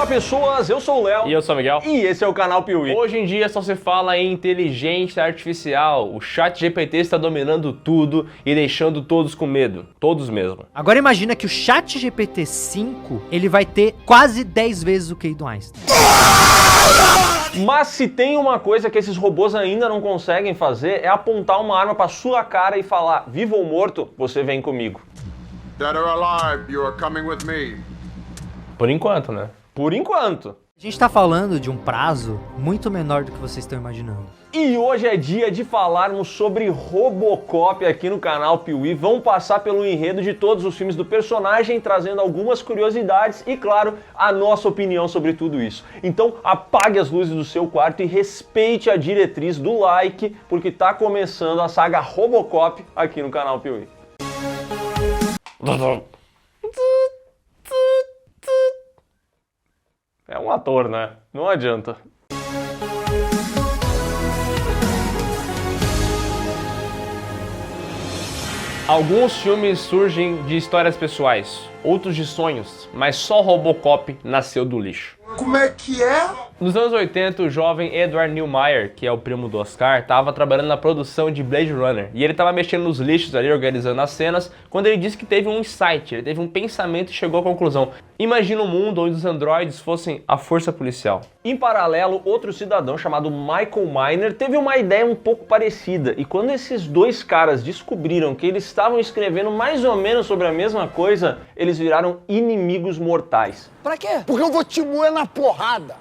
Olá pessoas, eu sou o Léo. E eu sou o Miguel. E esse é o canal Piuí. Hoje em dia só se fala em inteligência artificial. O ChatGPT está dominando tudo e deixando todos com medo. Todos mesmo. Agora imagina que o ChatGPT 5, ele vai ter quase 10 vezes o QI do Einstein. Mas se tem uma coisa que esses robôs ainda não conseguem fazer, é apontar uma arma pra sua cara e falar: vivo ou morto, você vem comigo. Dead or alive, you are coming with me. Por enquanto, né? Por enquanto. A gente tá falando de um prazo muito menor do que vocês estão imaginando. E hoje é dia de falarmos sobre Robocop aqui no canal Piuí. Vamos passar pelo enredo de todos os filmes do personagem, trazendo algumas curiosidades e, claro, a nossa opinião sobre tudo isso. Então apague as luzes do seu quarto e respeite a diretriz do like, porque tá começando a saga Robocop aqui no canal Piuí. É um ator, né? Não adianta. Alguns filmes surgem de histórias pessoais, outros de sonhos, mas só Robocop nasceu do lixo. Como é que é? Nos anos 80, o jovem Edward Neumeier, que é o primo do Oscar, estava trabalhando na produção de Blade Runner. E ele estava mexendo nos lixos ali, organizando as cenas, quando ele disse que teve um insight, ele teve um pensamento e chegou à conclusão: imagina um mundo onde os androides fossem a força policial. Em paralelo, outro cidadão chamado Michael Miner teve uma ideia um pouco parecida. E quando esses dois caras descobriram que eles estavam escrevendo mais ou menos sobre a mesma coisa, eles viraram inimigos mortais. Pra quê? Porque eu vou te moer na porrada.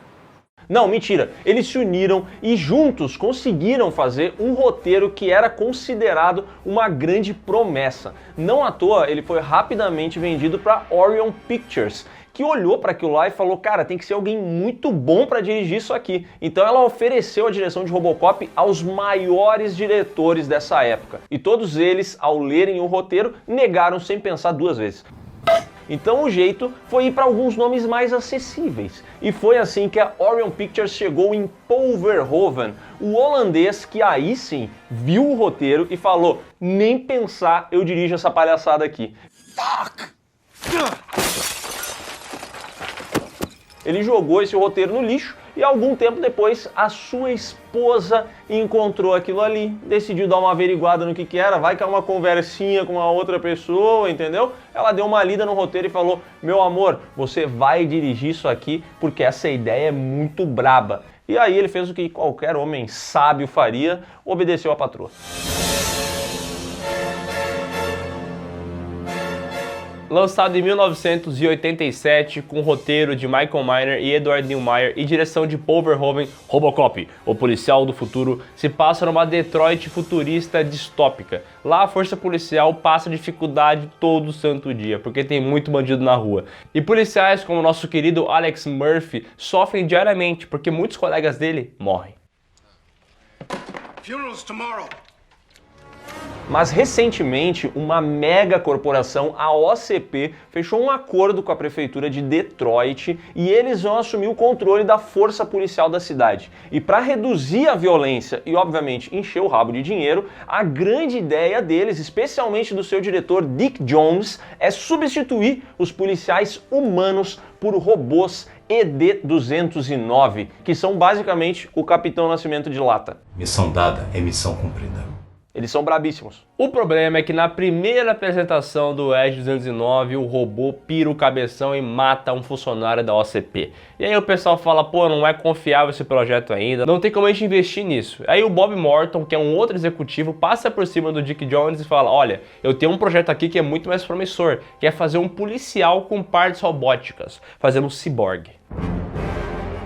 Não, mentira. Eles se uniram e juntos conseguiram fazer um roteiro que era considerado uma grande promessa. Não à toa, ele foi rapidamente vendido para Orion Pictures, que olhou para aquilo lá e falou: cara, tem que ser alguém muito bom para dirigir isso aqui. Então ela ofereceu a direção de Robocop aos maiores diretores dessa época. E todos eles, ao lerem o roteiro, negaram sem pensar duas vezes. Então o jeito foi ir para alguns nomes mais acessíveis. E foi assim que a Orion Pictures chegou em Paul Verhoeven, o holandês que aí sim viu o roteiro e falou: nem pensar, eu dirijo essa palhaçada aqui. Ele jogou esse roteiro no lixo e algum tempo depois a sua esposa encontrou aquilo ali, decidiu dar uma averiguada no que era, vai que é uma conversinha com uma outra pessoa, entendeu? Ela deu uma lida no roteiro e falou: meu amor, você vai dirigir isso aqui porque essa ideia é muito braba. E aí ele fez o que qualquer homem sábio faria, obedeceu a patroa. Lançado em 1987, com roteiro de Michael Miner e Edward Neumeier e direção de Paul Verhoeven, Robocop, o policial do futuro, se passa numa Detroit futurista distópica. Lá a força policial passa dificuldade todo santo dia, porque tem muito bandido na rua. E policiais como o nosso querido Alex Murphy sofrem diariamente, porque muitos colegas dele morrem. Funerals tomorrow. Mas recentemente, uma mega corporação, a OCP, fechou um acordo com a prefeitura de Detroit e eles vão assumir o controle da força policial da cidade. E para reduzir a violência e, obviamente, encher o rabo de dinheiro, a grande ideia deles, especialmente do seu diretor Dick Jones, é substituir os policiais humanos por robôs ED-209, que são basicamente o Capitão Nascimento de lata. Missão dada é missão cumprida. Eles são brabíssimos. O problema é que na primeira apresentação do ED-209, o robô pira o cabeção e mata um funcionário da OCP. E aí o pessoal fala: pô, não é confiável esse projeto ainda, não tem como a gente investir nisso. Aí o Bob Morton, que é um outro executivo, passa por cima do Dick Jones e fala: olha, eu tenho um projeto aqui que é muito mais promissor, que é fazer um policial com partes robóticas, fazer um ciborgue.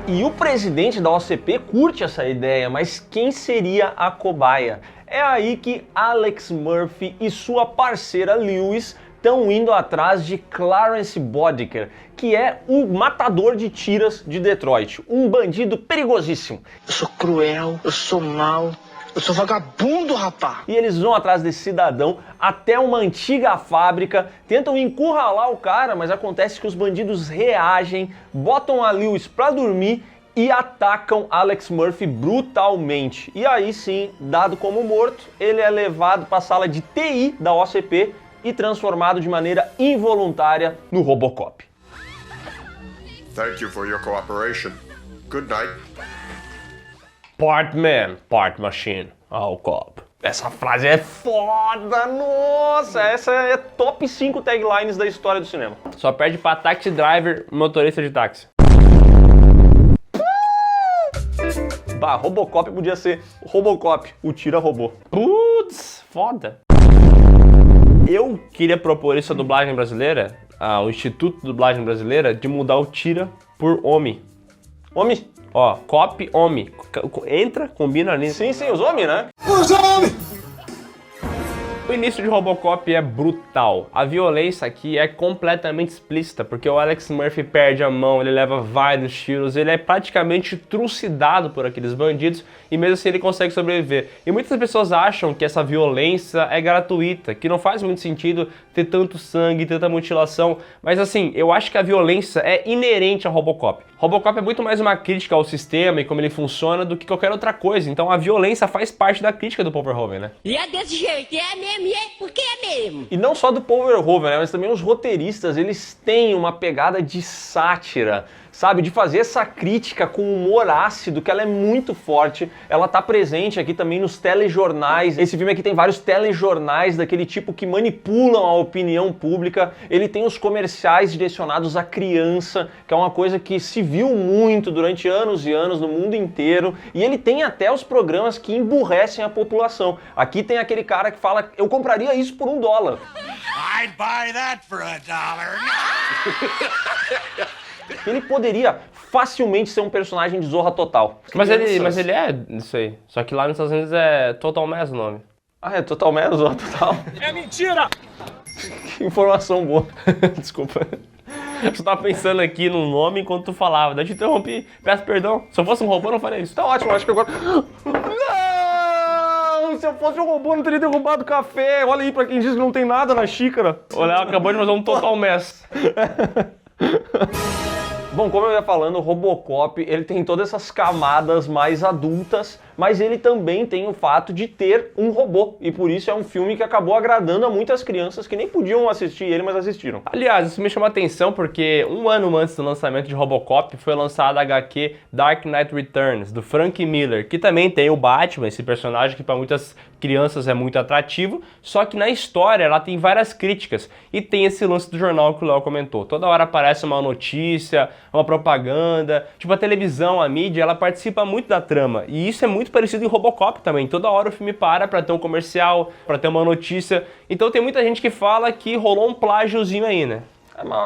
E o presidente da OCP curte essa ideia, mas quem seria a cobaia? É aí que Alex Murphy e sua parceira Lewis estão indo atrás de Clarence Boddicker, que é o matador de tiras de Detroit, um bandido perigosíssimo. Eu sou cruel, eu sou mau, eu sou vagabundo, rapá. E eles vão atrás desse cidadão até uma antiga fábrica, tentam encurralar o cara, mas acontece que os bandidos reagem, botam a Lewis pra dormir e atacam Alex Murphy brutalmente. E aí sim, dado como morto, ele é levado para a sala de TI da OCP e transformado de maneira involuntária no Robocop. Thank you for your cooperation. Good night. Part man, part machine. All cop. Essa frase é foda, nossa! Essa é top 5 taglines da história do cinema. Só perde pra taxi driver, motorista de táxi. Bah, Robocop podia ser Robocop, o tira-robô. Putz, foda. Eu queria propor isso à dublagem brasileira, ao Instituto de Dublagem Brasileira, de mudar o tira por homem. Homem? Ó, cop, homem. Entra, combina ali. Sim, os homens, né? O início de Robocop é brutal. A violência aqui é completamente explícita, porque o Alex Murphy perde a mão, ele leva vários tiros, ele é praticamente trucidado por aqueles bandidos e mesmo assim ele consegue sobreviver. E muitas pessoas acham que essa violência é gratuita, que não faz muito sentido ter tanto sangue, tanta mutilação, mas assim, eu acho que a violência é inerente ao Robocop. Robocop é muito mais uma crítica ao sistema e como ele funciona do que qualquer outra coisa, então a violência faz parte da crítica do Paul Verhoeven, né? E é desse jeito, é mesmo, é porque é mesmo. E não só do Paul Verhoeven, né, mas também os roteiristas, eles têm uma pegada de sátira, sabe? De fazer essa crítica com humor ácido, que ela é muito forte. Ela tá presente aqui também nos telejornais. Esse filme aqui tem vários telejornais daquele tipo que manipulam a opinião pública. Ele tem os comerciais direcionados à criança, que é uma coisa que se viu muito durante anos e anos no mundo inteiro. E ele tem até os programas que emburrecem a população. Aqui tem aquele cara que fala, eu compraria isso por $1. I'd buy that for $1. Ele poderia facilmente ser um personagem de Zorra Total. Mas ele é isso aí. Só que lá nos Estados Unidos é Total Mess o nome. Ah, é Total Menos, Zorra Total? É mentira! Que informação boa. Desculpa. Eu só tava pensando aqui no nome enquanto tu falava. Daí eu te interrompi. Peço perdão. Se eu fosse um robô, eu não faria isso. Tá ótimo, acho que agora... Não! Se eu fosse um robô, eu não teria derrubado o café. Olha aí pra quem diz que não tem nada na xícara. O Léo acabou de fazer um Total Mess. Bom, como eu ia falando, o Robocop, ele tem todas essas camadas mais adultas, mas ele também tem o fato de ter um robô, e por isso é um filme que acabou agradando a muitas crianças que nem podiam assistir ele, mas assistiram. Aliás, isso me chama a atenção porque um ano antes do lançamento de Robocop foi lançada a HQ Dark Knight Returns, do Frank Miller, que também tem o Batman, esse personagem que para muitas crianças é muito atrativo, só que na história ela tem várias críticas, e tem esse lance do jornal que o Léo comentou. Toda hora aparece uma notícia, uma propaganda, tipo a televisão, a mídia, ela participa muito da trama, e isso é muito parecido em Robocop também. Toda hora o filme para ter um comercial, para ter uma notícia, então tem muita gente que fala que rolou um plágiozinho aí, né?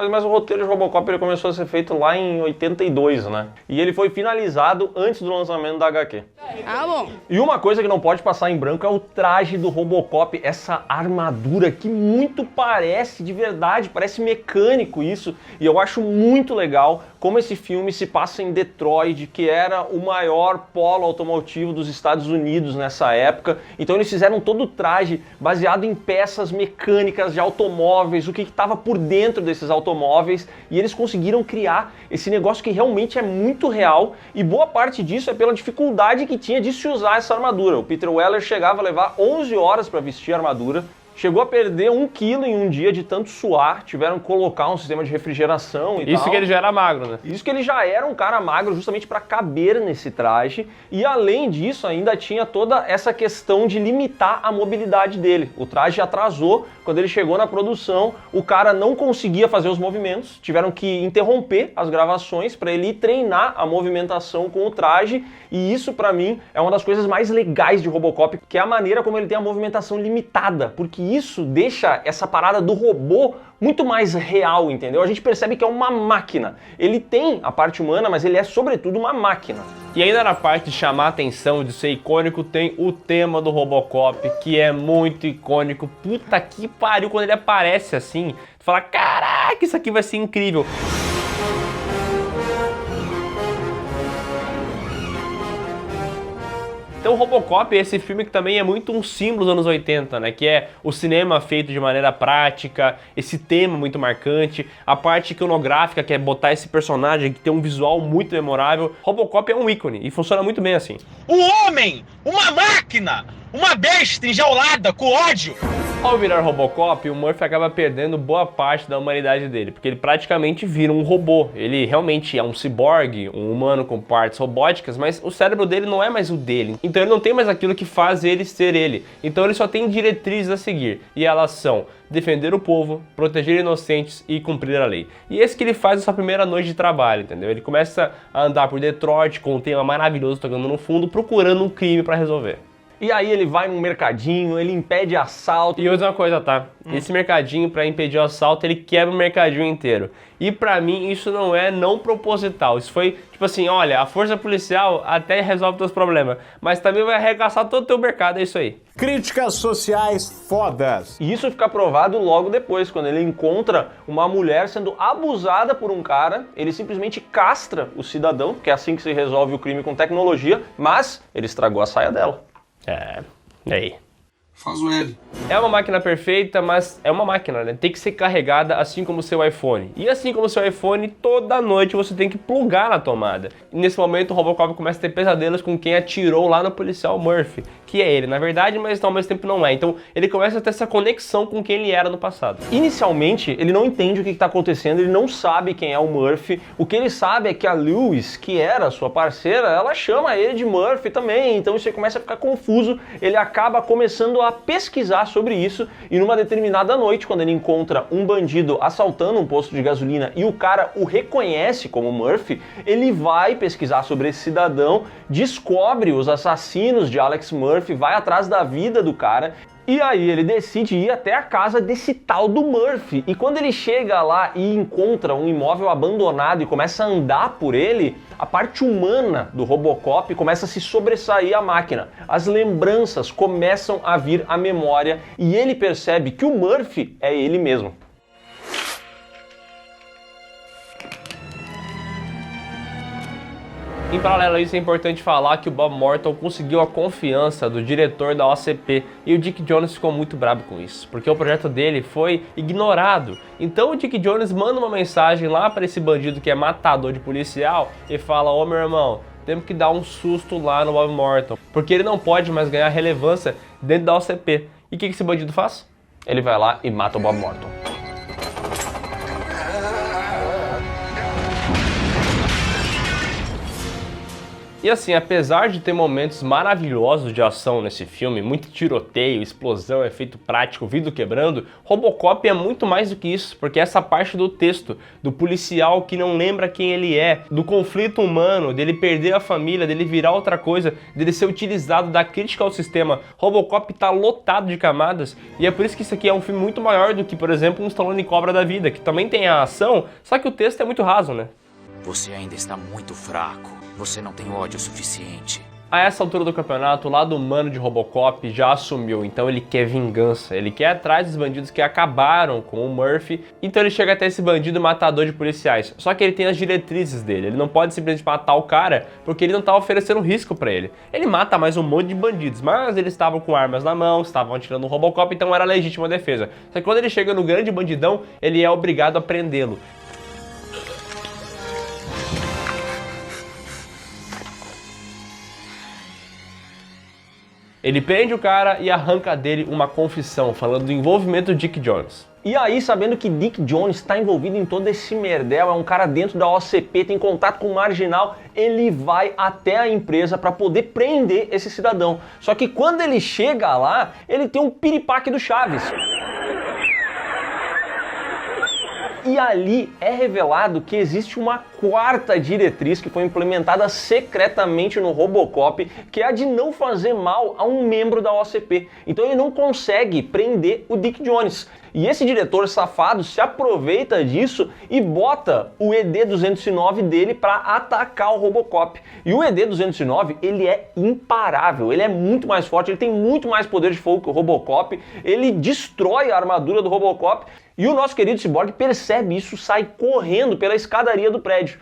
Mas o roteiro de Robocop ele começou a ser feito lá em 82, né? E ele foi finalizado antes do lançamento da HQ. Ah, bom. E uma coisa que não pode passar em branco é o traje do Robocop, essa armadura que muito parece de verdade, parece mecânico isso. E eu acho muito legal como esse filme se passa em Detroit, que era o maior polo automotivo dos Estados Unidos nessa época. Então eles fizeram todo o traje baseado em peças mecânicas de automóveis, o que estava por dentro desses automóveis, e eles conseguiram criar esse negócio que realmente é muito real, e boa parte disso é pela dificuldade que tinha de se usar essa armadura. O Peter Weller chegava a levar 11 horas para vestir a armadura, chegou a perder 1 quilo em um dia de tanto suar, tiveram que colocar um sistema de refrigeração e tal. Isso que ele já era magro, né? Isso que ele já era um cara magro justamente para caber nesse traje, e além disso ainda tinha toda essa questão de limitar a mobilidade dele. O traje atrasou, quando ele chegou na produção, o cara não conseguia fazer os movimentos, tiveram que interromper as gravações para ele ir treinar a movimentação com o traje, e isso para mim é uma das coisas mais legais de Robocop, que é a maneira como ele tem a movimentação limitada, porque isso deixa essa parada do robô muito mais real, entendeu? A gente percebe que é uma máquina. Ele tem a parte humana, mas ele é sobretudo uma máquina. E ainda na parte de chamar a atenção, de ser icônico, tem o tema do Robocop, que é muito icônico. Puta que pariu, quando ele aparece assim, tu fala, caraca, isso aqui vai ser incrível. Então o Robocop é esse filme que também é muito um símbolo dos anos 80, né? Que é o cinema feito de maneira prática, esse tema muito marcante, a parte iconográfica, que é botar esse personagem que tem um visual muito memorável. Robocop é um ícone e funciona muito bem assim. Um homem, uma máquina, uma besta enjaulada com ódio. Ao virar Robocop, o Murphy acaba perdendo boa parte da humanidade dele, porque ele praticamente vira um robô. Ele realmente é um ciborgue, um humano com partes robóticas, mas o cérebro dele não é mais o dele. Então ele não tem mais aquilo que faz ele ser ele. Então ele só tem diretrizes a seguir, e elas são defender o povo, proteger inocentes e cumprir a lei. E esse que ele faz na sua primeira noite de trabalho, entendeu? Ele começa a andar por Detroit com um tema maravilhoso tocando no fundo, procurando um crime para resolver. E aí ele vai num mercadinho, ele impede assalto. E outra coisa, tá? Esse mercadinho, pra impedir o assalto, ele quebra o mercadinho inteiro. E pra mim, isso não é não proposital. Isso foi, tipo assim, olha, a força policial até resolve teus problemas, mas também vai arregaçar todo o teu mercado, é isso aí. Críticas sociais fodas. E isso fica provado logo depois, quando ele encontra uma mulher sendo abusada por um cara, ele simplesmente castra o cidadão, porque é assim que se resolve o crime com tecnologia, mas ele estragou a saia dela. E aí? Faz ele. É uma máquina perfeita, mas é uma máquina, né? Tem que ser carregada assim como o seu iPhone. E assim como o seu iPhone, toda noite você tem que plugar na tomada. E nesse momento o Robocop começa a ter pesadelos com quem atirou lá no policial Murphy, que é ele, na verdade, mas ao mesmo tempo não é. Então ele começa a ter essa conexão com quem ele era no passado. Inicialmente, ele não entende o que está acontecendo, ele não sabe quem é o Murphy. O que ele sabe é que a Lewis, que era sua parceira, ela chama ele de Murphy também. Então isso aí começa a ficar confuso. Ele acaba começando a pesquisar sobre isso e numa determinada noite, quando ele encontra um bandido assaltando um posto de gasolina e o cara o reconhece como Murphy, ele vai pesquisar sobre esse cidadão, descobre os assassinos de Alex Murphy, vai atrás da vida do cara. E aí ele decide ir até a casa desse tal do Murphy. E quando ele chega lá e encontra um imóvel abandonado e começa a andar por ele, a parte humana do Robocop começa a se sobressair à máquina. As lembranças começam a vir à memória e ele percebe que o Murphy é ele mesmo. Em paralelo a isso, é importante falar que o Bob Morton conseguiu a confiança do diretor da OCP e o Dick Jones ficou muito bravo com isso, porque o projeto dele foi ignorado. Então o Dick Jones manda uma mensagem lá para esse bandido que é matador de policial e fala: ô meu irmão, temos que dar um susto lá no Bob Morton, porque ele não pode mais ganhar relevância dentro da OCP. E o que esse bandido faz? Ele vai lá e mata o Bob Morton. E assim, apesar de ter momentos maravilhosos de ação nesse filme, muito tiroteio, explosão, efeito prático, vidro quebrando, Robocop é muito mais do que isso, porque essa parte do texto, do policial que não lembra quem ele é, do conflito humano, dele perder a família, dele virar outra coisa, dele ser utilizado, da crítica ao sistema, Robocop tá lotado de camadas, e é por isso que isso aqui é um filme muito maior do que, por exemplo, um Stallone Cobra da vida, que também tem a ação, só que o texto é muito raso, né? Você ainda está muito fraco. Você não tem ódio suficiente. A essa altura do campeonato, o lado humano de Robocop já assumiu, então ele quer vingança, ele quer atrás dos bandidos que acabaram com o Murphy, então ele chega até esse bandido matador de policiais, só que ele tem as diretrizes dele, ele não pode simplesmente matar o cara, porque ele não tá oferecendo risco pra ele. Ele mata mais um monte de bandidos, mas eles estavam com armas na mão, estavam atirando no Robocop, então era legítima defesa. Só que quando ele chega no grande bandidão, ele é obrigado a prendê-lo. Ele prende o cara e arranca dele uma confissão, falando do envolvimento do Dick Jones. E aí, sabendo que Dick Jones está envolvido em todo esse merdel, é um cara dentro da OCP, tem contato com o marginal, ele vai até a empresa para poder prender esse cidadão. Só que quando ele chega lá, ele tem um piripaque do Chaves. E ali é revelado que existe uma quarta diretriz que foi implementada secretamente no Robocop, que é a de não fazer mal a um membro da OCP. Então ele não consegue prender o Dick Jones. E esse diretor safado se aproveita disso e bota o ED-209 dele para atacar o Robocop. E o ED-209, ele é imparável, ele é muito mais forte, ele tem muito mais poder de fogo que o Robocop, ele destrói a armadura do Robocop. E o nosso querido Cyborg percebe isso, sai correndo pela escadaria do prédio.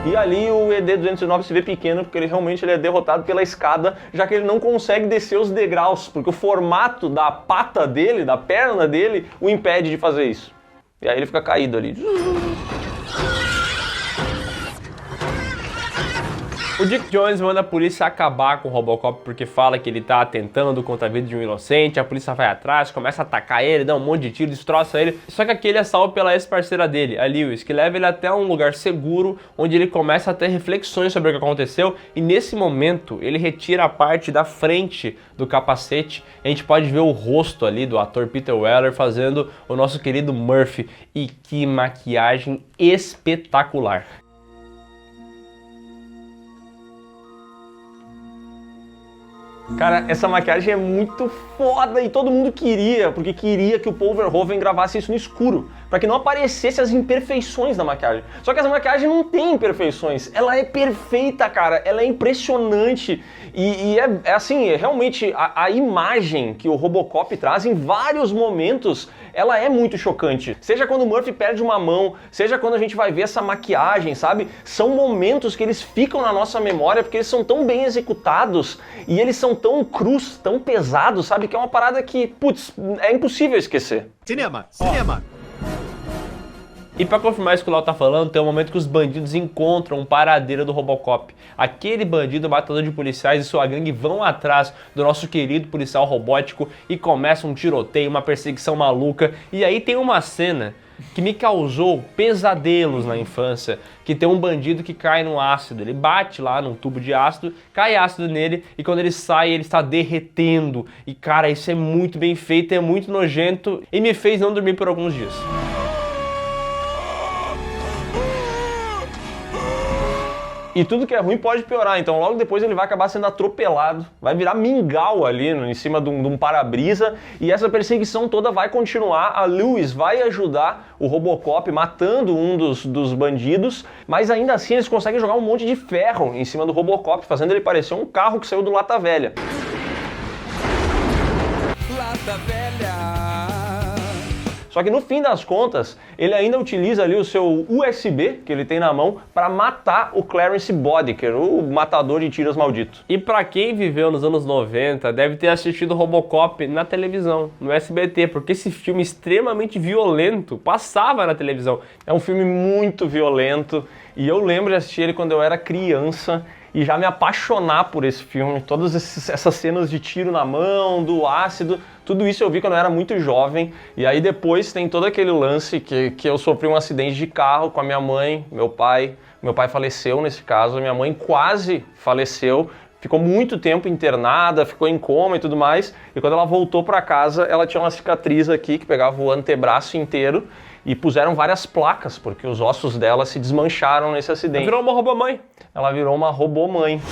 E ali o ED-209 se vê pequeno porque ele realmente é derrotado pela escada, já que ele não consegue descer os degraus, porque o formato da pata dele, da perna dele, o impede de fazer isso. E aí ele fica caído ali. O Dick Jones manda a polícia acabar com o Robocop porque fala que ele tá atentando contra a vida de um inocente, a polícia vai atrás, começa a atacar ele, dá um monte de tiro, destroça ele. Só que aquele é salvo pela ex-parceira dele, a Lewis, que leva ele até um lugar seguro, onde ele começa a ter reflexões sobre o que aconteceu, e nesse momento ele retira a parte da frente do capacete, a gente pode ver o rosto ali do ator Peter Weller fazendo o nosso querido Murphy, e que maquiagem espetacular. Cara, essa maquiagem é muito foda e todo mundo queria, porque queria que o Paul Verhoeven gravasse isso no escuro, para que não aparecesse as imperfeições da maquiagem. Só que essa maquiagem não tem imperfeições, ela é perfeita, cara, ela é impressionante e é assim, realmente a imagem que o Robocop traz em vários momentos, ela é muito chocante. Seja quando o Murphy perde uma mão, seja quando a gente vai ver essa maquiagem, sabe? São momentos que eles ficam na nossa memória porque eles são tão bem executados e eles são tão crus, tão pesados, sabe? Que é uma parada que, putz, é impossível esquecer. Cinema. E pra confirmar isso que o Léo tá falando, tem um momento que os bandidos encontram um paradeiro do Robocop. Aquele bandido matador de policiais e sua gangue vão atrás do nosso querido policial robótico e começa um tiroteio, uma perseguição maluca. E aí tem uma cena que me causou pesadelos na infância, que tem um bandido que cai no ácido, ele bate lá num tubo de ácido, cai ácido nele e quando ele sai ele está derretendo. E cara, isso é muito bem feito, é muito nojento e me fez não dormir por alguns dias. E tudo que é ruim pode piorar, então logo depois ele vai acabar sendo atropelado, vai virar mingau ali em cima de um para-brisa e essa perseguição toda vai continuar. A Lewis vai ajudar o Robocop matando um dos bandidos, mas ainda assim eles conseguem jogar um monte de ferro em cima do Robocop, fazendo ele parecer um carro que saiu do Lata Velha. Lata Velha! Só que no fim das contas, ele ainda utiliza ali o seu USB, que ele tem na mão, para matar o Clarence Boddicker, o matador de tiras maldito. E pra quem viveu nos anos 90, deve ter assistido Robocop na televisão, no SBT, porque esse filme extremamente violento passava na televisão. É um filme muito violento e eu lembro de assistir ele quando eu era criança e já me apaixonar por esse filme, todas essas cenas de tiro na mão, do ácido, tudo isso eu vi quando eu era muito jovem. E aí depois tem todo aquele lance que eu sofri um acidente de carro com a minha mãe, meu pai faleceu nesse caso, a minha mãe quase faleceu, ficou muito tempo internada, ficou em coma e tudo mais, e quando ela voltou para casa, ela tinha uma cicatriz aqui que pegava o antebraço inteiro, e puseram várias placas, porque os ossos dela se desmancharam nesse acidente. Ela virou uma robomãe. Ela virou uma robomãe.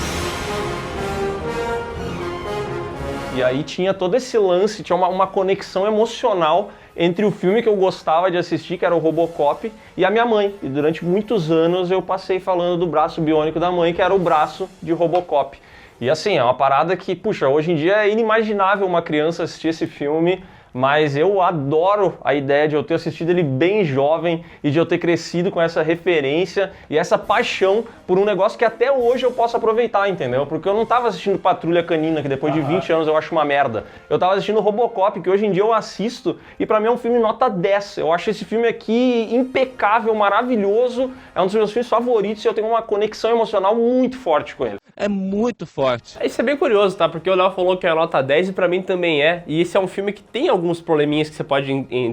E aí tinha todo esse lance, tinha uma conexão emocional entre o filme que eu gostava de assistir, que era o Robocop, e a minha mãe. E durante muitos anos eu passei falando do braço biônico da mãe, que era o braço de Robocop. E assim, é uma parada que, puxa, hoje em dia é inimaginável uma criança assistir esse filme, mas eu adoro a ideia de eu ter assistido ele bem jovem e de eu ter crescido com essa referência e essa paixão por um negócio que até hoje eu posso aproveitar, entendeu? Porque eu não tava assistindo Patrulha Canina, que depois de 20 anos eu acho uma merda. Eu tava assistindo Robocop, que hoje em dia eu assisto e pra mim é um filme nota 10. Eu acho esse filme aqui impecável, maravilhoso, é um dos meus filmes favoritos e eu tenho uma conexão emocional muito forte com ele. É muito forte. Isso é bem curioso, tá? Porque o Léo falou que é nota 10 e pra mim também é. E esse é um filme que tem alguns probleminhas que você pode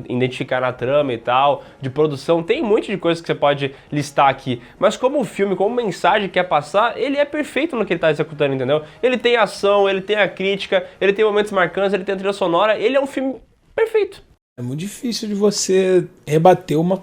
identificar na trama e tal, de produção. Tem um monte de coisas que você pode listar aqui. Mas como filme, como mensagem que quer passar, ele é perfeito no que ele tá executando, entendeu? Ele tem ação, ele tem a crítica, ele tem momentos marcantes, ele tem a trilha sonora. Ele é um filme perfeito. É muito difícil de você rebater uma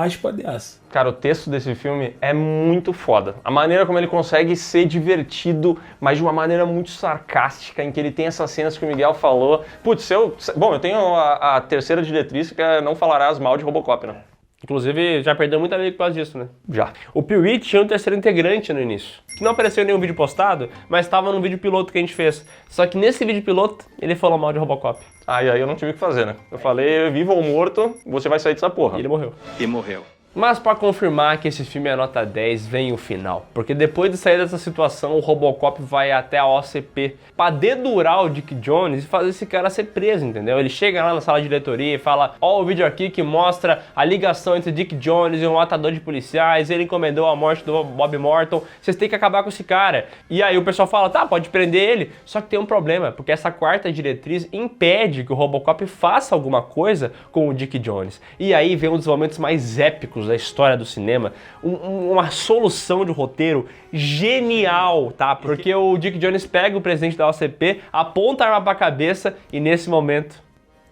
aspa dessa. Cara, o texto desse filme é muito foda. A maneira como ele consegue ser divertido, mas de uma maneira muito sarcástica, em que ele tem essas cenas que o Miguel falou. Putz, eu tenho a terceira diretriz, que é não falarás mal de Robocop, né? Inclusive, já perdeu muita amigo por causa disso, né? Já. O Pee-wee tinha um terceiro integrante no início, que não apareceu em nenhum vídeo postado, mas estava num vídeo piloto que a gente fez. Só que nesse vídeo piloto, ele falou mal de Robocop. Ah, e aí eu não tive o que fazer, né? Eu falei, vivo ou morto, você vai sair dessa porra. E ele morreu. E morreu. Mas para confirmar que esse filme é nota 10, vem o final. Porque depois de sair dessa situação, o Robocop vai até a OCP para dedurar o Dick Jones e fazer esse cara ser preso, entendeu? Ele chega lá na sala de diretoria e fala: ó, o vídeo aqui que mostra a ligação entre Dick Jones e um matador de policiais, ele encomendou a morte do Bob Morton, vocês têm que acabar com esse cara. E aí o pessoal fala: tá, pode prender ele. Só que tem um problema, porque essa quarta diretriz impede que o Robocop faça alguma coisa com o Dick Jones. E aí vem um dos momentos mais épicos da história do cinema, uma solução de roteiro genial, tá? Porque o Dick Jones pega o presidente da OCP, aponta a arma pra cabeça e nesse momento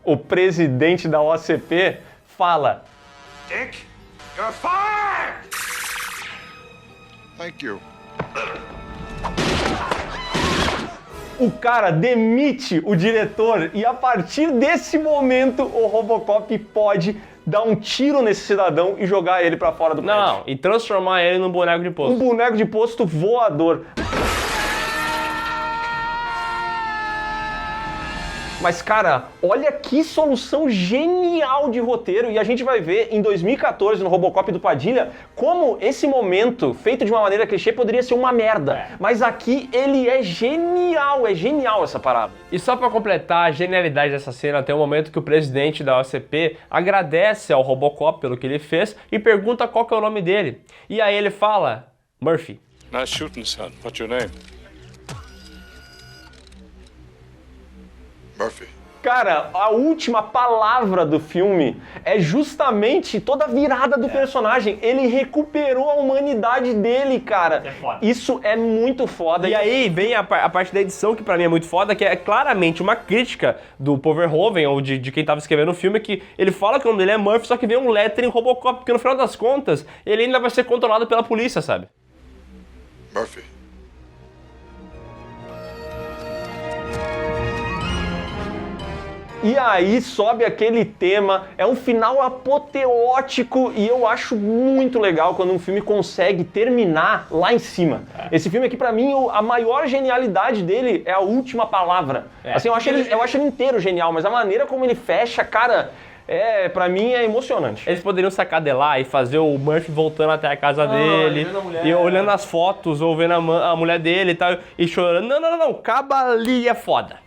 o presidente da OCP fala: Dick, you're fired! Thank you. O cara demite o diretor e a partir desse momento o Robocop pode dar um tiro nesse cidadão e jogar ele pra fora do prédio. Não, e transformar ele num boneco de posto. Um boneco de posto voador. Mas, cara, olha que solução genial de roteiro, e a gente vai ver em 2014, no Robocop do Padilha, como esse momento, feito de uma maneira clichê, poderia ser uma merda. Mas aqui ele é genial essa parada. E só pra completar a genialidade dessa cena, tem um momento que o presidente da OCP agradece ao Robocop pelo que ele fez e pergunta qual que é o nome dele. E aí ele fala: Murphy. Nice shooting, son. What's your name? Murphy. Cara, a última palavra do filme é justamente toda a virada do personagem. Ele recuperou a humanidade dele, cara. É foda. Isso é muito foda. E aí vem a parte da edição que pra mim é muito foda, que é claramente uma crítica do Paul Verhoeven, ou de quem tava escrevendo o filme, que ele fala que o nome dele é Murphy, só que vem um lettering Robocop, porque no final das contas, ele ainda vai ser controlado pela polícia, sabe? Murphy. E aí sobe aquele tema, é um final apoteótico e eu acho muito legal quando um filme consegue terminar lá em cima. Esse filme aqui, pra mim, a maior genialidade dele é a última palavra. Assim, eu acho ele inteiro genial, mas a maneira como ele fecha, cara, pra mim é emocionante. Eles poderiam sacar de lá e fazer o Murphy voltando até a casa dele, e olhando as fotos, ou vendo a mulher dele e tal, e chorando. Não, acaba ali, é foda.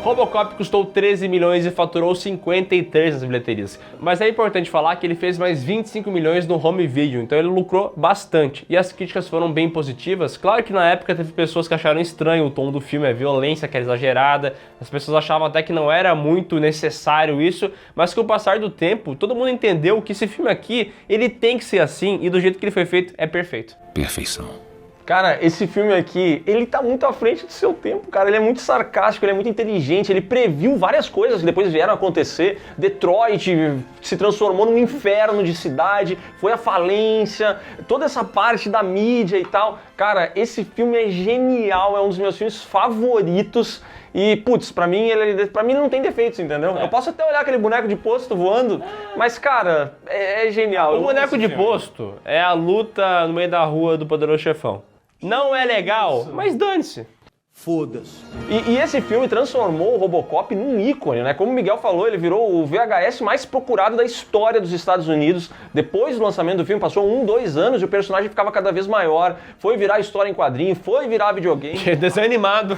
Robocop custou 13 milhões e faturou 53 nas bilheterias. Mas é importante falar que ele fez mais 25 milhões no home video, então ele lucrou bastante. E as críticas foram bem positivas. Claro que na época teve pessoas que acharam estranho o tom do filme, a violência que era exagerada, as pessoas achavam até que não era muito necessário isso, mas com o passar do tempo, todo mundo entendeu que esse filme aqui, ele tem que ser assim, e do jeito que ele foi feito, é perfeito. Perfeição. Cara, esse filme aqui, ele tá muito à frente do seu tempo, cara. Ele é muito sarcástico, ele é muito inteligente, ele previu várias coisas que depois vieram a acontecer. Detroit se transformou num inferno de cidade, foi a falência, toda essa parte da mídia e tal. Cara, esse filme é genial, é um dos meus filmes favoritos. E, putz, pra mim ele não tem defeitos, entendeu? Eu posso até olhar aquele boneco de posto voando, mas, cara, é genial. O boneco de posto é a luta no meio da rua do Poderoso Chefão. Não é legal, mas dane-se. Foda-se. E esse filme transformou o Robocop num ícone, né? Como o Miguel falou, ele virou o VHS mais procurado da história dos Estados Unidos. Depois do lançamento do filme, passou 2 anos e o personagem ficava cada vez maior. Foi virar história em quadrinho, foi virar videogame. Desenho animado.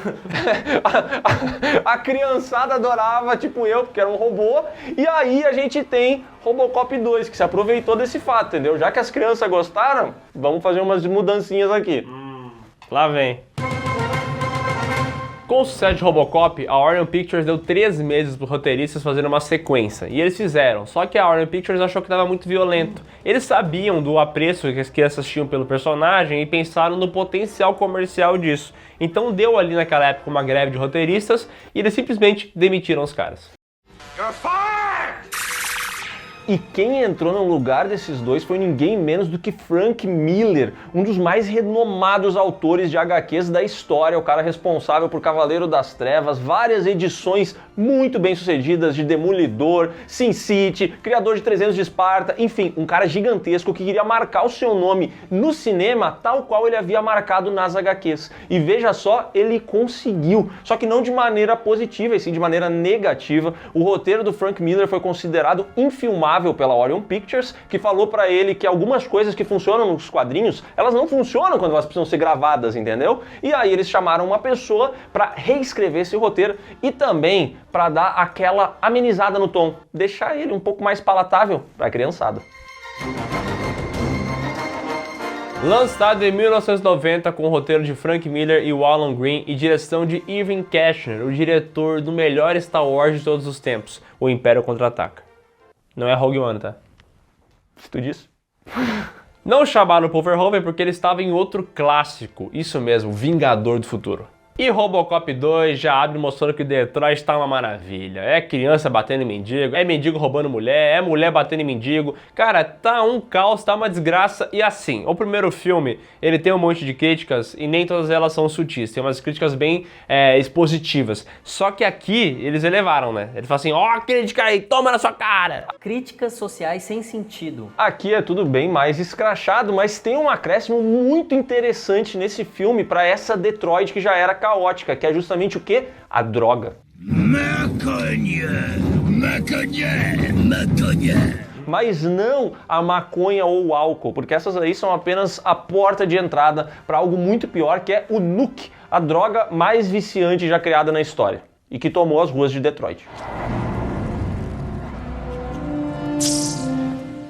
A criançada adorava, tipo eu, porque era um robô. E aí a gente tem Robocop 2, que se aproveitou desse fato, entendeu? Já que as crianças gostaram, vamos fazer umas mudancinhas aqui. Lá vem. Com o sucesso de Robocop, a Warner Pictures deu 3 meses para os roteiristas fazerem uma sequência, e eles fizeram, só que a Warner Pictures achou que estava muito violento. Eles sabiam do apreço que as crianças tinham pelo personagem e pensaram no potencial comercial disso. Então deu ali naquela época uma greve de roteiristas e eles simplesmente demitiram os caras. You're fired! E quem entrou no lugar desses dois foi ninguém menos do que Frank Miller, um dos mais renomados autores de HQs da história, o cara responsável por Cavaleiro das Trevas, várias edições muito bem sucedidas de Demolidor, Sin City, criador de 300 de Esparta, enfim, um cara gigantesco que queria marcar o seu nome no cinema tal qual ele havia marcado nas HQs. E veja só, ele conseguiu, só que não de maneira positiva, e sim de maneira negativa. O roteiro do Frank Miller foi considerado infilmável Marvel pela Orion Pictures, que falou pra ele que algumas coisas que funcionam nos quadrinhos, elas não funcionam quando elas precisam ser gravadas, entendeu? E aí eles chamaram uma pessoa pra reescrever esse roteiro e também pra dar aquela amenizada no tom, deixar ele um pouco mais palatável pra criançada. Lançado em 1990 com o roteiro de Frank Miller e o Alan Green e direção de Irving Kershner, o diretor do melhor Star Wars de todos os tempos, O Império Contra-Ataca. Não é Rogue One, tá? Se tu disse. Não chamaram o Paul Verhoeven porque ele estava em outro clássico, isso mesmo, Vingador do Futuro. E Robocop 2 já abre mostrando que Detroit está uma maravilha. É criança batendo em mendigo, é mendigo roubando mulher, é mulher batendo em mendigo. Cara, tá um caos, tá uma desgraça. E assim, o primeiro filme, ele tem um monte de críticas e nem todas elas são sutis. Tem umas críticas bem expositivas. Só que aqui, eles elevaram, né? Eles falam assim, ó, crítica aí, toma na sua cara! Críticas sociais sem sentido. Aqui é tudo bem mais escrachado, mas tem um acréscimo muito interessante nesse filme para essa Detroit que já era caótica, que é justamente o quê? A droga. Mas não a maconha ou o álcool, porque essas aí são apenas a porta de entrada para algo muito pior, que é o nuke, a droga mais viciante já criada na história e que tomou as ruas de Detroit.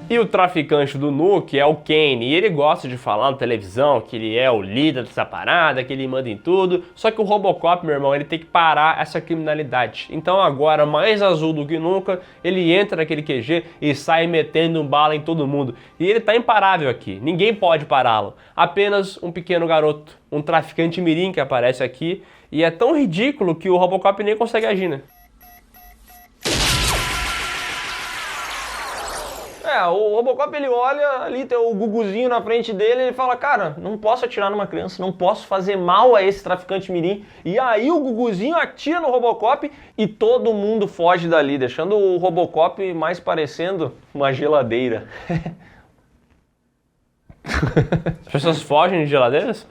E o traficante do nuke é o Kane, e ele gosta de falar na televisão que ele é o líder dessa parada, que ele manda em tudo, só que o Robocop, meu irmão, ele tem que parar essa criminalidade. Então agora, mais azul do que nunca, ele entra naquele QG e sai metendo um bala em todo mundo. E ele tá imparável aqui, ninguém pode pará-lo. Apenas um pequeno garoto, um traficante mirim que aparece aqui, e é tão ridículo que o Robocop nem consegue agir, né? O Robocop ele olha, ali tem o Guguzinho na frente dele e ele fala, cara, não posso atirar numa criança, não posso fazer mal a esse traficante mirim. E aí o Guguzinho atira no Robocop e todo mundo foge dali, deixando o Robocop mais parecendo uma geladeira. As pessoas fogem de geladeiras?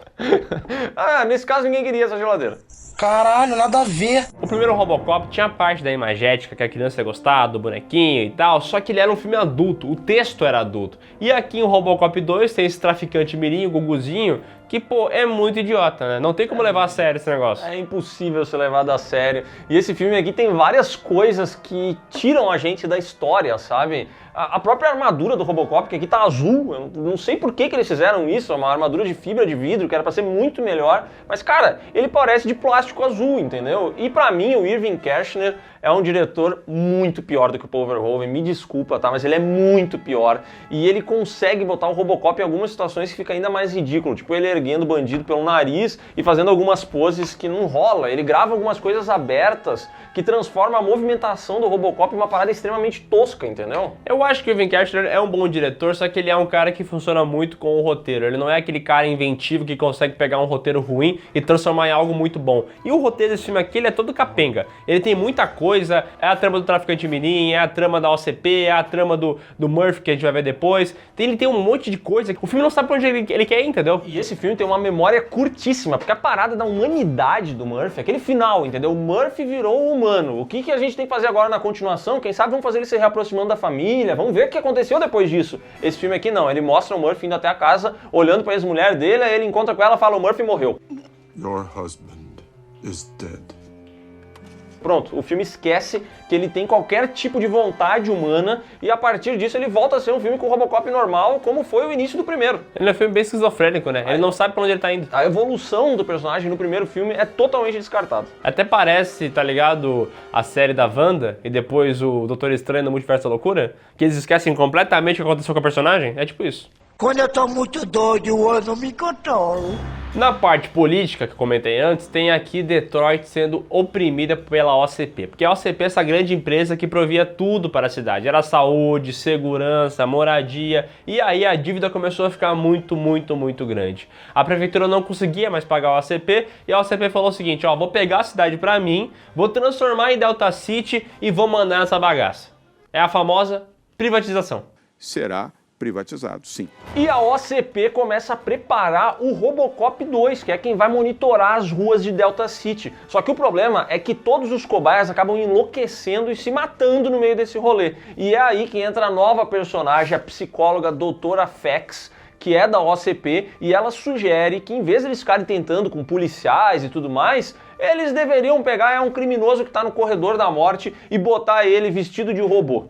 Nesse caso ninguém queria essa geladeira. Caralho, nada a ver. O primeiro Robocop tinha a parte da imagética que a criança ia gostar, do bonequinho e tal, só que ele era um filme adulto, o texto era adulto. E aqui em Robocop 2 tem esse traficante mirim, o Guguzinho, que, pô, é muito idiota, né? Não tem como levar a sério esse negócio. É impossível ser levado a sério. E esse filme aqui tem várias coisas que tiram a gente da história, sabe? A própria armadura do Robocop, que aqui tá azul, eu não sei por que eles fizeram isso, é uma armadura de fibra de vidro, que era pra ser muito melhor, mas, cara, ele parece de plástico azul, entendeu? E pra mim, o Irving Kershner é um diretor muito pior do que o Paul Verhoeven, me desculpa, tá? Mas ele é muito pior, e ele consegue botar o Robocop em algumas situações que fica ainda mais ridículo, tipo ele erguendo o bandido pelo nariz e fazendo algumas poses que não rola, ele grava algumas coisas abertas que transforma a movimentação do Robocop em uma parada extremamente tosca, entendeu? Eu acho que o Irving Kershner é um bom diretor, só que ele é um cara que funciona muito com o roteiro. Ele não é aquele cara inventivo que consegue pegar um roteiro ruim e transformar em algo muito bom. E o roteiro desse filme aqui, ele é todo capenga. Ele tem muita coisa, é a trama do traficante mirim, é a trama da OCP, é a trama do Murphy, que a gente vai ver depois. Ele tem um monte de coisa, o filme não sabe pra onde ele quer ir, entendeu? E esse filme tem uma memória curtíssima, porque a parada da humanidade do Murphy, aquele final, entendeu? O Murphy virou humano. O que a gente tem que fazer agora na continuação? Quem sabe vamos fazer ele se reaproximando da família, vamos ver o que aconteceu depois disso. Esse filme aqui não, ele mostra o Murphy indo até a casa, olhando pra ex-mulher dele, aí ele encontra com ela, fala, o Murphy morreu. Your husband is dead. Pronto, o filme esquece que ele tem qualquer tipo de vontade humana e a partir disso ele volta a ser um filme com o Robocop normal, como foi o início do primeiro. Ele é um filme bem esquizofrênico, né? Ele não sabe pra onde ele tá indo. A evolução do personagem no primeiro filme é totalmente descartada. Até parece, tá ligado, a série da Wanda e depois o Doutor Estranho no Multiverso da Loucura, que eles esquecem completamente o que aconteceu com a personagem. É tipo isso. Quando eu tô muito doido, eu não me controlo. Na parte política que eu comentei antes, tem aqui Detroit sendo oprimida pela OCP, porque a OCP é essa grande empresa que provia tudo para a cidade, era saúde, segurança, moradia, e aí a dívida começou a ficar muito grande. A prefeitura não conseguia mais pagar a OCP, e a OCP falou o seguinte, ó, vou pegar a cidade para mim, vou transformar em Delta City e vou mandar essa bagaça. É a famosa privatização. Será privatizado, sim. E a OCP começa a preparar o Robocop 2, que é quem vai monitorar as ruas de Delta City. Só que o problema é que todos os cobaias acabam enlouquecendo e se matando no meio desse rolê. E é aí que entra a nova personagem, a psicóloga Doutora Fax, que é da OCP, e ela sugere que em vez de eles ficarem tentando com policiais e tudo mais, eles deveriam pegar um criminoso que está no corredor da morte e botar ele vestido de robô.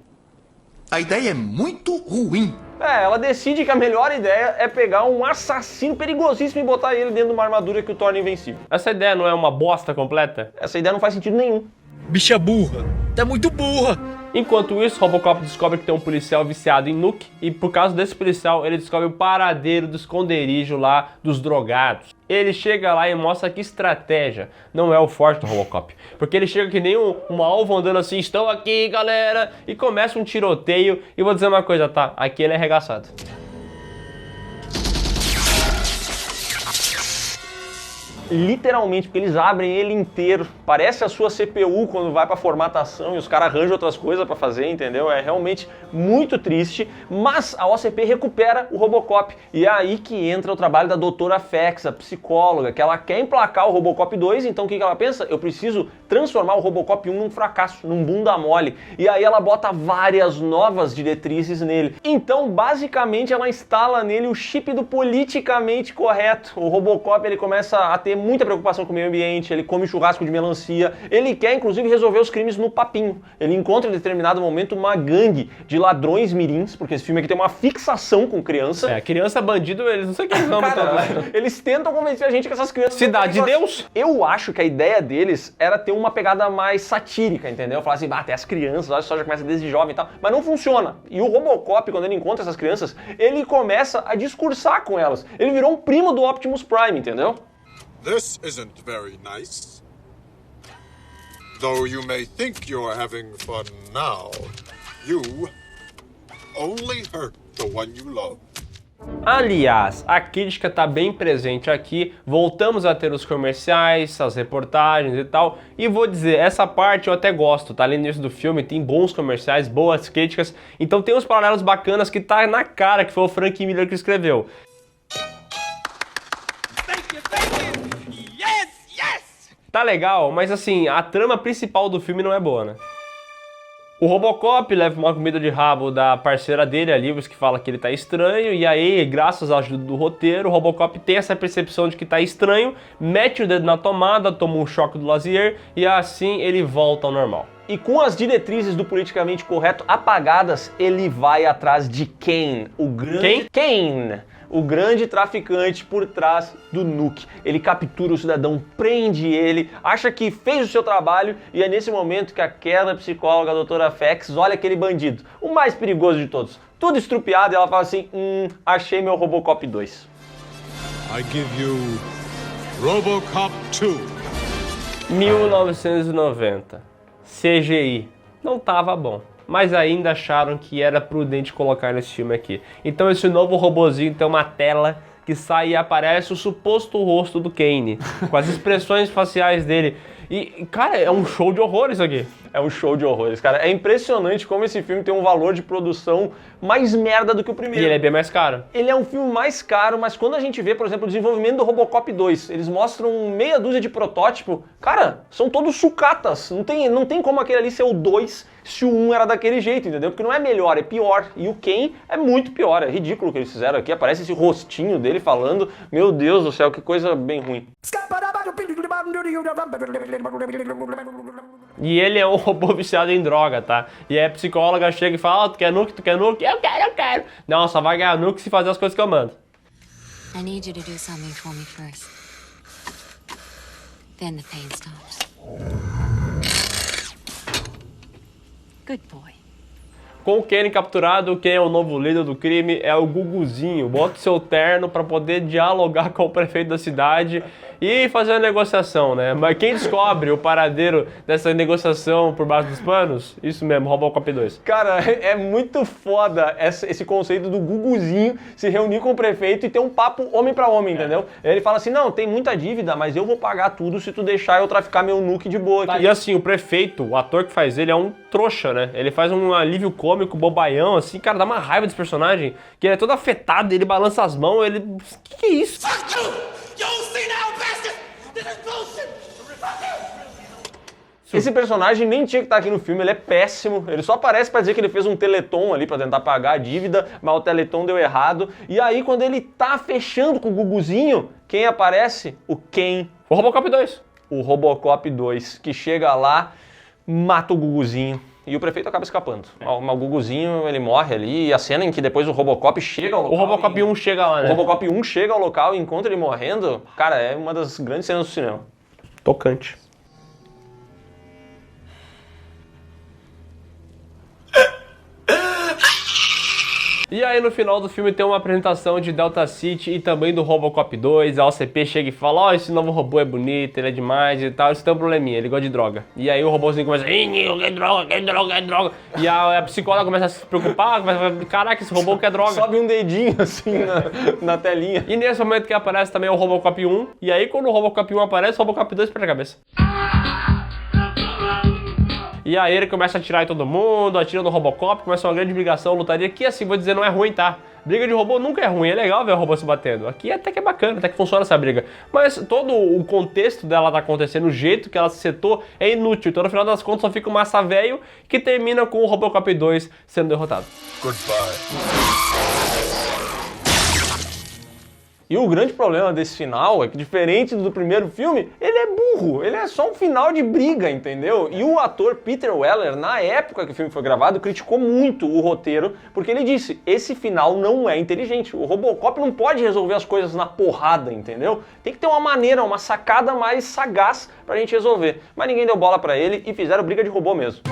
A ideia é muito ruim. Ela decide que a melhor ideia é pegar um assassino perigosíssimo e botar ele dentro de uma armadura que o torna invencível. Essa ideia não é uma bosta completa? Essa ideia não faz sentido nenhum. Bicha burra. Tá muito burra. Enquanto isso, Robocop descobre que tem um policial viciado em nuke e por causa desse policial ele descobre o paradeiro do esconderijo lá dos drogados. Ele chega lá e mostra que estratégia não é o forte do Robocop, porque ele chega que nem um alvo andando assim, estão aqui galera, e começa um tiroteio e vou dizer uma coisa, tá? Aqui ele é arregaçado. Literalmente, porque eles abrem ele inteiro. Parece a sua CPU quando vai pra formatação e os caras arranjam outras coisas pra fazer, entendeu? É realmente muito triste, mas a OCP recupera o Robocop. E é aí que entra o trabalho da Doutora Fax, a psicóloga, que ela quer emplacar o Robocop 2, então o que ela pensa? Eu preciso transformar o Robocop 1 num fracasso, num bunda mole. E aí ela bota várias novas diretrizes nele. Então, basicamente, ela instala nele o chip do politicamente correto. O Robocop, ele começa a ter muita preocupação com o meio ambiente, ele come churrasco de melancia, ele quer inclusive resolver os crimes no papinho. Ele encontra em determinado momento uma gangue de ladrões mirins, porque esse filme aqui tem uma fixação com criança. Criança bandido, eles não sei o que eles amam tanto. Eles tentam convencer a gente que essas crianças... Cidade de Deus! Eu acho que a ideia deles era ter uma pegada mais satírica, entendeu? Falar assim, até as crianças, a história já começa desde jovem e tal, mas não funciona. E o Robocop, quando ele encontra essas crianças, ele começa a discursar com elas. Ele virou um primo do Optimus Prime, entendeu? This isn't very nice. Though you may think you're having fun now, you only hurt the one you love. Aliás, a crítica está bem presente aqui, voltamos a ter os comerciais, as reportagens e tal, e vou dizer, essa parte eu até gosto, tá ali no início do filme, tem bons comerciais, boas críticas, então tem uns paralelos bacanas que tá na cara que foi o Frank Miller que escreveu. Tá legal, mas assim, a trama principal do filme não é boa, né? O Robocop leva uma comida de rabo da parceira dele, a Livros, que fala que ele tá estranho, e aí, graças à ajuda do roteiro, o Robocop tem essa percepção de que tá estranho, mete o dedo na tomada, toma um choque do Lazier, e assim ele volta ao normal. E com as diretrizes do politicamente correto apagadas, ele vai atrás de Kane, o grande... Kane! O grande traficante por trás do nuke. Ele captura o cidadão, prende ele, acha que fez o seu trabalho e é nesse momento que aquela psicóloga, a Doutora Fax, olha aquele bandido, o mais perigoso de todos, tudo estrupiado, e ela fala assim, achei meu Robocop 2. I give you Robocop 2. 1990. CGI. Não tava bom. Mas ainda acharam que era prudente colocar nesse filme aqui. Então esse novo robozinho tem uma tela que sai e aparece o suposto rosto do Kane, com as expressões faciais dele. E, cara, é um show de horror isso aqui. É um show de horrores, cara. É impressionante como esse filme tem um valor de produção mais merda do que o primeiro. E ele é bem mais caro. Ele é um filme mais caro, mas quando a gente vê, por exemplo, o desenvolvimento do Robocop 2, eles mostram meia dúzia de protótipo, cara, são todos sucatas. Não tem como aquele ali ser o 2 se o 1 era daquele jeito, entendeu? Porque não é melhor, é pior. E o Kane é muito pior, é ridículo o que eles fizeram aqui. Aparece esse rostinho dele falando, meu Deus do céu, que coisa bem ruim. E ele é um robô viciado em droga, tá? E aí a psicóloga chega e fala, tu quer nuke? Tu quer nuke? Eu quero! Não, só vai ganhar nuke se fazer as coisas que eu mando. I need you to do something for me first. Then the pain stops. Good boy. Com o Kane capturado, quem é o novo líder do crime é o Guguzinho. Bota o seu terno para poder dialogar com o prefeito da cidade e fazer uma negociação, né? Mas quem descobre o paradeiro dessa negociação por baixo dos panos? Isso mesmo, Robocop 2. Cara, é muito foda esse conceito do Guguzinho se reunir com o prefeito e ter um papo homem pra homem, entendeu? Ele fala assim, não, tem muita dívida, mas eu vou pagar tudo se tu deixar eu traficar meu nuke de boa aqui. E assim, o prefeito, o ator que faz ele é um trouxa, né? Ele faz um alívio cômico cômico, bobaião, assim, cara, dá uma raiva desse personagem, que ele é todo afetado, ele balança as mãos, ele... Que é isso? Esse personagem nem tinha que estar aqui no filme, ele é péssimo, ele só aparece pra dizer que ele fez um teleton ali pra tentar pagar a dívida, mas o teleton deu errado, e aí quando ele tá fechando com o Guguzinho, quem aparece? O Ken. O Robocop 2. O Robocop 2, que chega lá, mata o Guguzinho, e o prefeito acaba escapando. O Guguzinho, ele morre ali, e a cena em que depois o Robocop chega ao local... O Robocop 1 chega lá, né? O Robocop 1 chega ao local e encontra ele morrendo, cara, é uma das grandes cenas do cinema. Tocante. E aí no final do filme tem uma apresentação de Delta City e também do Robocop 2, a OCP chega e fala, ó, esse novo robô é bonito, ele é demais e tal, isso tem um probleminha, ele gosta de droga. E aí o robôzinho começa, quer droga. E a psicóloga começa a se preocupar, começa a falar, caraca, esse robô quer droga. Sobe um dedinho assim na telinha. E nesse momento que aparece também o Robocop 1, e aí quando o Robocop 1 aparece, o Robocop 2 perde a cabeça. E aí ele começa a atirar em todo mundo, atira no Robocop, começa uma grande brigação, lutaria, que assim, vou dizer, não é ruim, tá? Briga de robô nunca é ruim, é legal ver o robô se batendo. Aqui até que é bacana, até que funciona essa briga. Mas todo o contexto dela tá acontecendo, o jeito que ela se setou é inútil. Então no final das contas só fica um massa velho que termina com o Robocop 2 sendo derrotado. Goodbye. E o grande problema desse final é que, diferente do primeiro filme, ele é burro, ele é só um final de briga, entendeu? E o ator Peter Weller, na época que o filme foi gravado, criticou muito o roteiro, porque ele disse, esse final não é inteligente, o Robocop não pode resolver as coisas na porrada, entendeu? Tem que ter uma maneira, uma sacada mais sagaz pra gente resolver. Mas ninguém deu bola pra ele e fizeram briga de robô mesmo.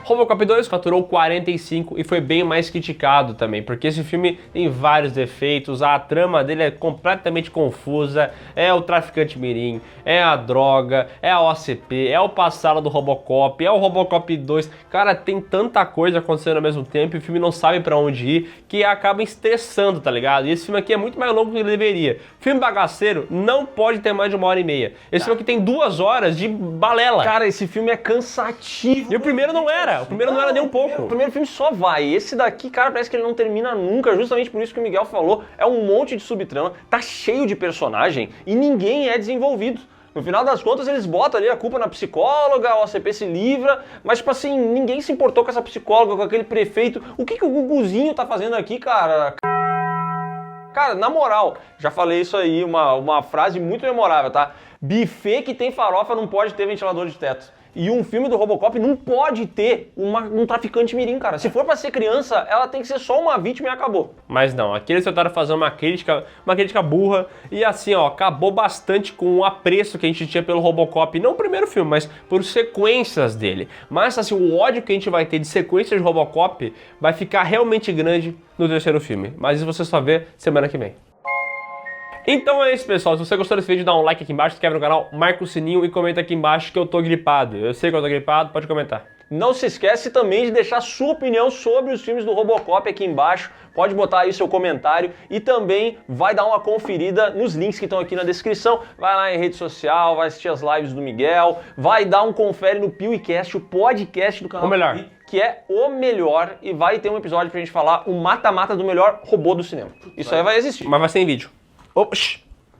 Robocop 2 faturou 45 e foi bem mais criticado também, porque esse filme tem vários defeitos, a trama dele é completamente confusa, é o traficante mirim, é a droga, é a OCP, é o passado do Robocop, é o Robocop 2, cara, tem tanta coisa acontecendo ao mesmo tempo e o filme não sabe pra onde ir, que acaba estressando, tá ligado? E esse filme aqui é muito mais longo do que ele deveria. Filme bagaceiro não pode ter mais de 1h30. Esse filme aqui tem 2 horas de balela. Cara, esse filme é cansativo. E o primeiro não era. O primeiro não era nem um pouco. O primeiro filme só vai. Esse daqui, cara, parece que ele não termina nunca. Justamente por isso que o Miguel falou. É um monte de subtrama, tá cheio de personagem e ninguém é desenvolvido. No final das contas, eles botam ali a culpa na psicóloga, a OCP se livra, mas, tipo assim, ninguém se importou com essa psicóloga, com aquele prefeito. O que o Guguzinho tá fazendo aqui, cara? Cara, na moral, já falei isso aí, uma frase muito memorável, tá? Buffet que tem farofa não pode ter ventilador de teto. E um filme do Robocop não pode ter um traficante mirim, cara. Se for pra ser criança, ela tem que ser só uma vítima e acabou. Mas não, aqui eles tentaram fazer uma crítica burra e assim, ó, acabou bastante com o apreço que a gente tinha pelo Robocop, não o primeiro filme, mas por sequências dele. Mas assim, o ódio que a gente vai ter de sequências de Robocop vai ficar realmente grande no terceiro filme. Mas isso você só vê semana que vem. Então é isso, pessoal. Se você gostou desse vídeo, dá um like aqui embaixo, se inscreve no canal, marca o sininho e comenta aqui embaixo que eu tô gripado. Eu sei que eu tô gripado, pode comentar. Não se esquece também de deixar sua opinião sobre os filmes do Robocop aqui embaixo. Pode botar aí seu comentário e também vai dar uma conferida nos links que estão aqui na descrição. Vai lá em rede social, vai assistir as lives do Miguel, vai dar um confere no PeeWeeCast, o podcast do canal. O melhor. Que é o melhor e vai ter um episódio pra gente falar o mata-mata do melhor robô do cinema. Isso aí vai existir. Mas vai ser em vídeo. Ops.